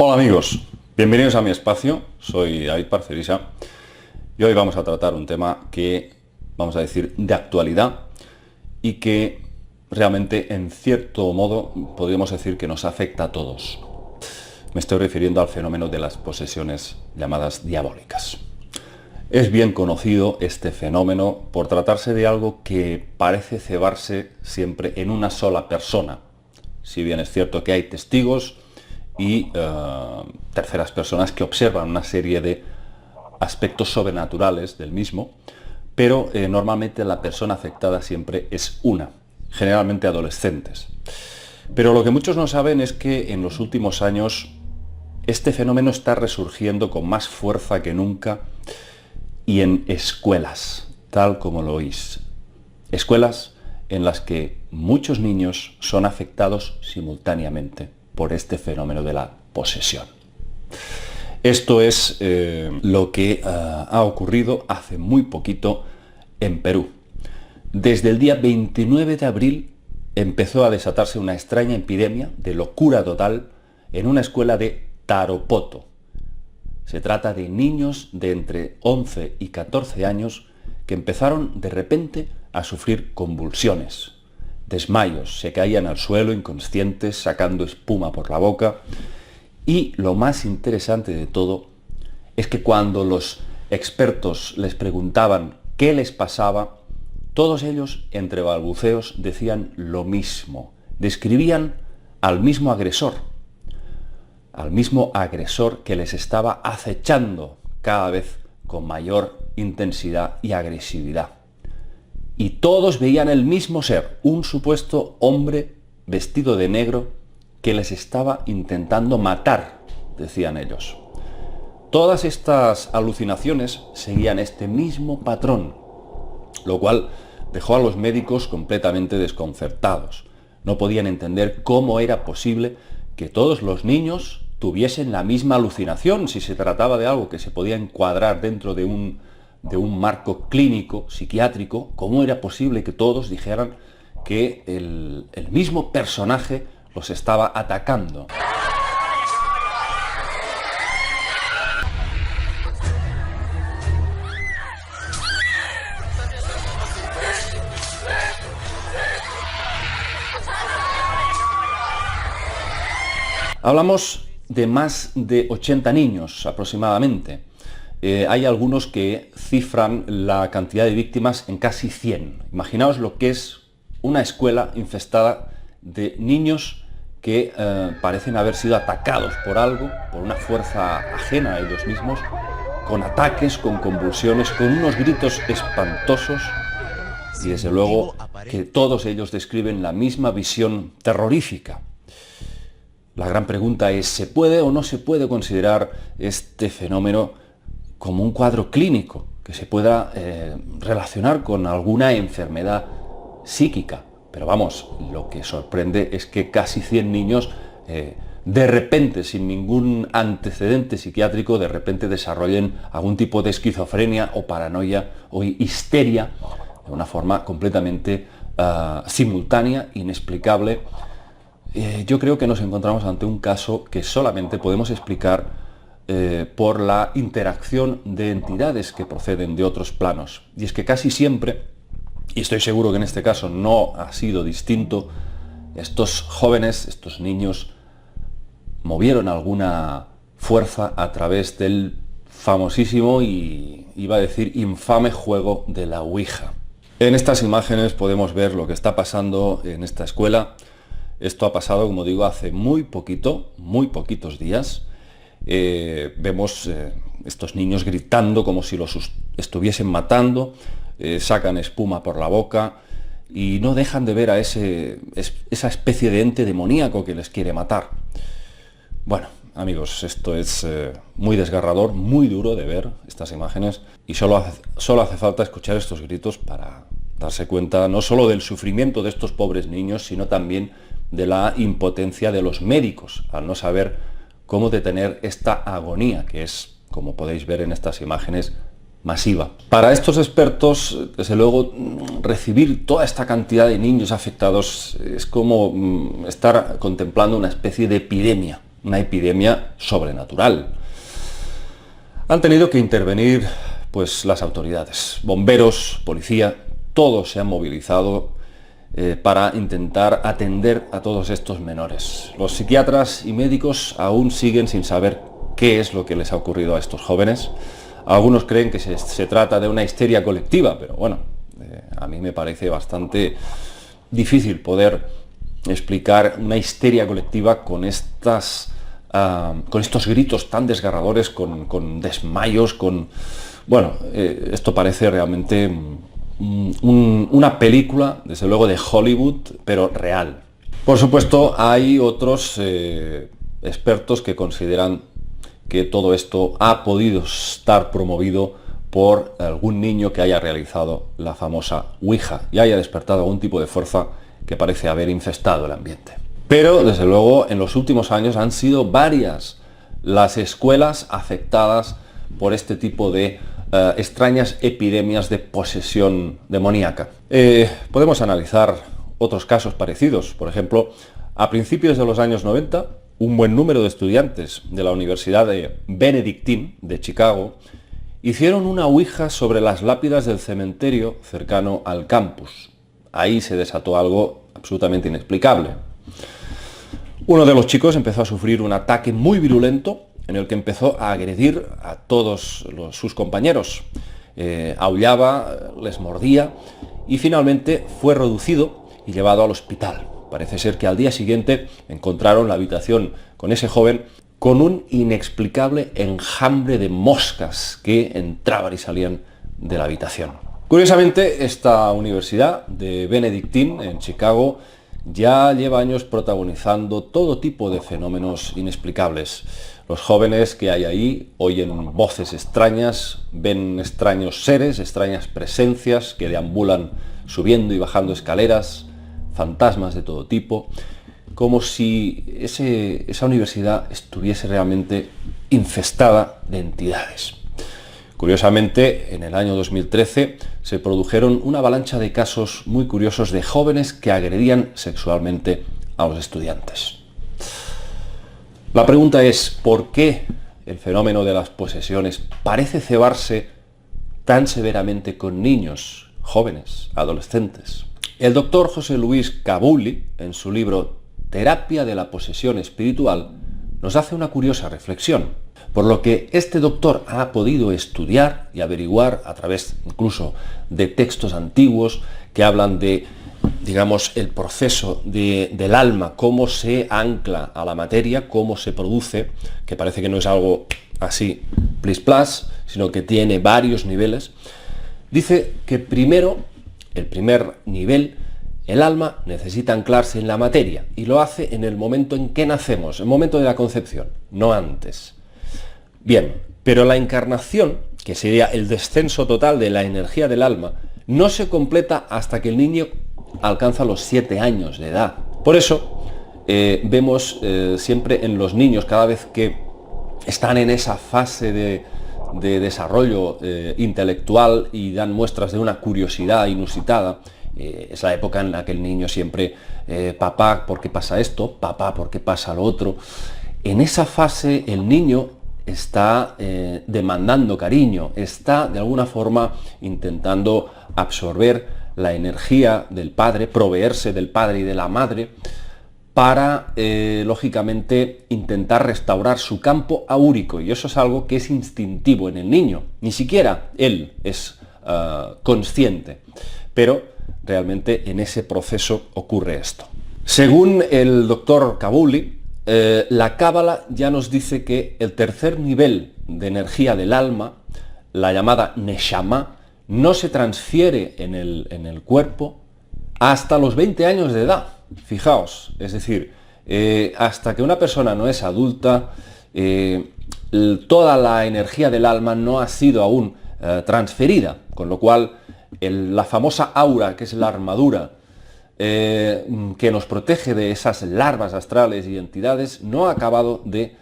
Hola amigos, bienvenidos a mi espacio, soy David Parcerisa y hoy vamos a tratar un tema que, vamos a decir, de actualidad y que realmente en cierto modo podríamos decir que nos afecta a todos. Me estoy refiriendo al fenómeno de las posesiones llamadas diabólicas. Es bien conocido este fenómeno por tratarse de algo que parece cebarse siempre en una sola persona, si bien es cierto que hay testigos y terceras personas que observan una serie de aspectos sobrenaturales del mismo, pero normalmente la persona afectada siempre es una, generalmente adolescentes. Pero lo que muchos no saben es que en los últimos años este fenómeno está resurgiendo con más fuerza que nunca y en escuelas, tal como lo oís. Escuelas en las que muchos niños son afectados simultáneamente por este fenómeno de la posesión. Esto es lo que ha ocurrido hace muy poquito en Perú. Desde el día 29 de abril empezó a desatarse una extraña epidemia de locura total en una escuela de Tarapoto. Se trata de niños de entre 11 y 14 años que empezaron de repente a sufrir convulsiones, desmayos, se caían al suelo inconscientes, sacando espuma por la boca. Y lo más interesante de todo es que cuando los expertos les preguntaban qué les pasaba, todos ellos, entre balbuceos, decían lo mismo. Describían al mismo agresor que les estaba acechando cada vez con mayor intensidad y agresividad. Y todos veían el mismo ser, un supuesto hombre vestido de negro que les estaba intentando matar, decían ellos. Todas estas alucinaciones seguían este mismo patrón, lo cual dejó a los médicos completamente desconcertados. No podían entender cómo era posible que todos los niños tuviesen la misma alucinación si se trataba de algo que se podía encuadrar dentro de un marco clínico, psiquiátrico. ¿Cómo era posible que todos dijeran que el mismo personaje los estaba atacando? Hablamos de más de 80 niños aproximadamente. Hay algunos que cifran la cantidad de víctimas en casi 100. Imaginaos lo que es una escuela infestada de niños que parecen haber sido atacados por algo, por una fuerza ajena a ellos mismos, con ataques, con convulsiones, con unos gritos espantosos, y desde luego que todos ellos describen la misma visión terrorífica. La gran pregunta es, ¿se puede o no se puede considerar este fenómeno como un cuadro clínico que se pueda relacionar con alguna enfermedad psíquica? Pero vamos, lo que sorprende es que casi 100 niños de repente, sin ningún antecedente psiquiátrico, de repente desarrollen algún tipo de esquizofrenia o paranoia o histeria de una forma completamente simultánea, inexplicable. Yo creo que nos encontramos ante un caso que solamente podemos explicar por la interacción de entidades que proceden de otros planos. Y es que casi siempre, y estoy seguro que en este caso no ha sido distinto, estos jóvenes, estos niños, movieron alguna fuerza a través del famosísimo y iba a decir infame juego de la Ouija. En estas imágenes podemos ver lo que está pasando en esta escuela. Esto ha pasado, como digo, hace muy poquitos días. Vemos estos niños gritando como si los estuviesen matando, sacan espuma por la boca y no dejan de ver a esa especie de ente demoníaco que les quiere matar. Bueno, amigos, esto es muy desgarrador, muy duro de ver estas imágenes, y solo hace falta escuchar estos gritos para darse cuenta no solo del sufrimiento de estos pobres niños, sino también de la impotencia de los médicos al no saber cómo detener esta agonía que es, como podéis ver en estas imágenes, masiva. Para estos expertos, desde luego, recibir toda esta cantidad de niños afectados es como estar contemplando una especie de epidemia. una epidemia sobrenatural. Han tenido que intervenir pues las autoridades, bomberos, policía, todos se han movilizado para intentar atender a todos estos menores. Los psiquiatras y médicos aún siguen sin saber qué es lo que les ha ocurrido a estos jóvenes. Algunos creen que se trata de una histeria colectiva, pero bueno, a mí me parece bastante difícil poder explicar una histeria colectiva con estos gritos tan desgarradores, con desmayos, Bueno, esto parece realmente una película, desde luego de Hollywood, pero real. Por supuesto, hay otros expertos que consideran que todo esto ha podido estar promovido por algún niño que haya realizado la famosa Ouija y haya despertado algún tipo de fuerza que parece haber infestado el ambiente. Pero, desde luego, en los últimos años han sido varias las escuelas afectadas por este tipo de extrañas epidemias de posesión demoníaca. Podemos analizar otros casos parecidos. Por ejemplo, a principios de los años 90, un buen número de estudiantes de la Universidad de Benedictine de Chicago hicieron una ouija sobre las lápidas del cementerio cercano al campus. Ahí se desató algo absolutamente inexplicable. Uno de los chicos empezó a sufrir un ataque muy virulento en el que empezó a agredir a todos sus compañeros. Aullaba, les mordía y finalmente fue reducido y llevado al hospital. Parece ser que al día siguiente encontraron la habitación con ese joven con un inexplicable enjambre de moscas que entraban y salían de la habitación. Curiosamente, esta universidad de Benedictine en Chicago ya lleva años protagonizando todo tipo de fenómenos inexplicables. Los jóvenes que hay ahí oyen voces extrañas, ven extraños seres, extrañas presencias que deambulan subiendo y bajando escaleras, fantasmas de todo tipo, como si esa universidad estuviese realmente infestada de entidades. Curiosamente, en el año 2013 se produjeron una avalancha de casos muy curiosos de jóvenes que agredían sexualmente a los estudiantes. La pregunta es, ¿por qué el fenómeno de las posesiones parece cebarse tan severamente con niños, jóvenes, adolescentes? El doctor José Luis Kabouli, en su libro Terapia de la posesión espiritual, nos hace una curiosa reflexión, por lo que este doctor ha podido estudiar y averiguar a través incluso de textos antiguos que hablan de, digamos, el proceso del alma, cómo se ancla a la materia, cómo se produce, que parece que no es algo así plis plas, sino que tiene varios niveles. Dice que primero, el primer nivel, el alma necesita anclarse en la materia y lo hace en el momento en que nacemos, el momento de la concepción, no antes. Bien, pero la encarnación, que sería el descenso total de la energía del alma, no se completa hasta que el niño alcanza los 7 años de edad. Por eso vemos siempre en los niños, cada vez que están en esa fase de desarrollo intelectual y dan muestras de una curiosidad inusitada, es la época en la que el niño siempre, papá, ¿por qué pasa esto? Papá, ¿por qué pasa lo otro? En esa fase el niño está demandando cariño, está de alguna forma intentando absorber la energía del padre, proveerse del padre y de la madre, para, lógicamente, intentar restaurar su campo áurico. Y eso es algo que es instintivo en el niño. Ni siquiera él es consciente. Pero realmente en ese proceso ocurre esto. Según el doctor Kabouli, la Cábala ya nos dice que el tercer nivel de energía del alma, la llamada Neshama, no se transfiere en el cuerpo hasta los 20 años de edad. Fijaos, es decir, hasta que una persona no es adulta, toda la energía del alma no ha sido aún transferida, con lo cual la famosa aura, que es la armadura que nos protege de esas larvas astrales y entidades, no ha acabado de,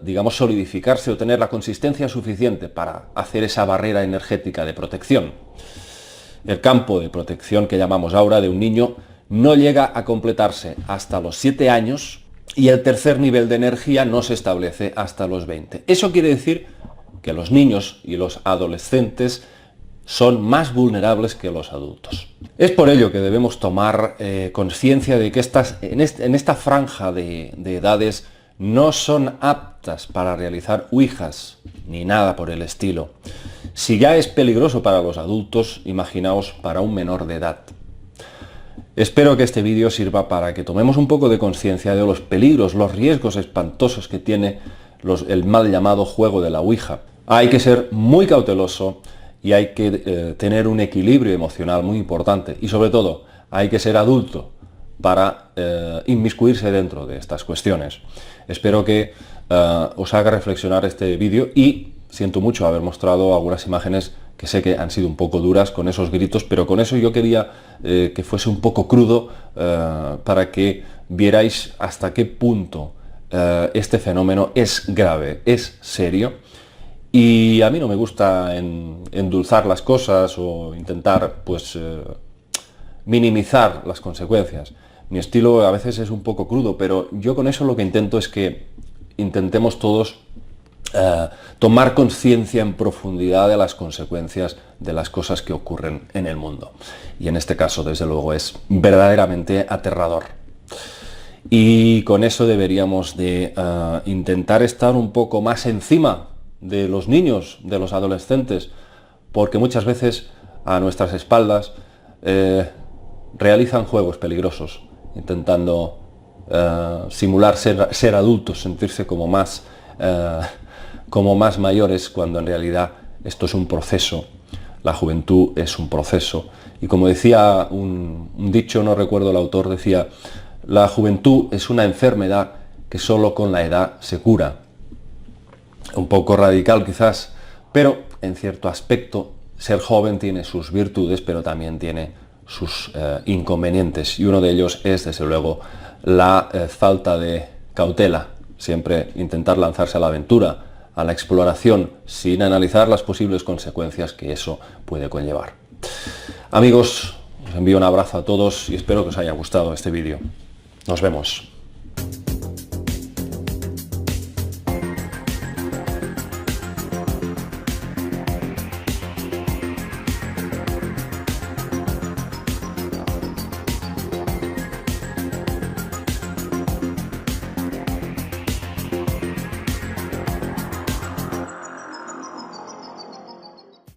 digamos, solidificarse o tener la consistencia suficiente para hacer esa barrera energética de protección. El campo de protección que llamamos aura de un niño no llega a completarse hasta los 7 años y el tercer nivel de energía no se establece hasta los 20. Eso quiere decir que los niños y los adolescentes son más vulnerables que los adultos. Es por ello que debemos tomar conciencia de que en esta franja de edades no son aptas para realizar ouijas ni nada por el estilo. Si ya es peligroso para los adultos, imaginaos para un menor de edad. Espero que este vídeo sirva para que tomemos un poco de conciencia de los peligros, los riesgos espantosos que tiene el mal llamado juego de la ouija. Hay que ser muy cauteloso y hay que tener un equilibrio emocional muy importante, y sobre todo hay que ser adulto para inmiscuirse dentro de estas cuestiones. Espero que os haga reflexionar este vídeo, y siento mucho haber mostrado algunas imágenes que sé que han sido un poco duras con esos gritos, pero con eso yo quería que fuese un poco crudo para que vierais hasta qué punto este fenómeno es grave, es serio. Y a mí no me gusta endulzar las cosas o intentar pues minimizar las consecuencias. Mi estilo a veces es un poco crudo, pero yo con eso lo que intento es que intentemos todos tomar conciencia en profundidad de las consecuencias de las cosas que ocurren en el mundo. Y en este caso, desde luego, es verdaderamente aterrador. Y con eso deberíamos de intentar estar un poco más encima de los niños, de los adolescentes, porque muchas veces a nuestras espaldas realizan juegos peligrosos, intentando simular ser adultos, sentirse como más mayores, cuando en realidad esto es un proceso. La juventud es un proceso, y como decía un dicho, no recuerdo el autor, decía: la juventud es una enfermedad que solo con la edad se cura. Un poco radical quizás, pero en cierto aspecto ser joven tiene sus virtudes, pero también tiene sus inconvenientes, y uno de ellos es desde luego la falta de cautela. Siempre intentar lanzarse a la aventura, a la exploración, sin analizar las posibles consecuencias que eso puede conllevar. Amigos, os envío un abrazo a todos y espero que os haya gustado este vídeo. Nos vemos.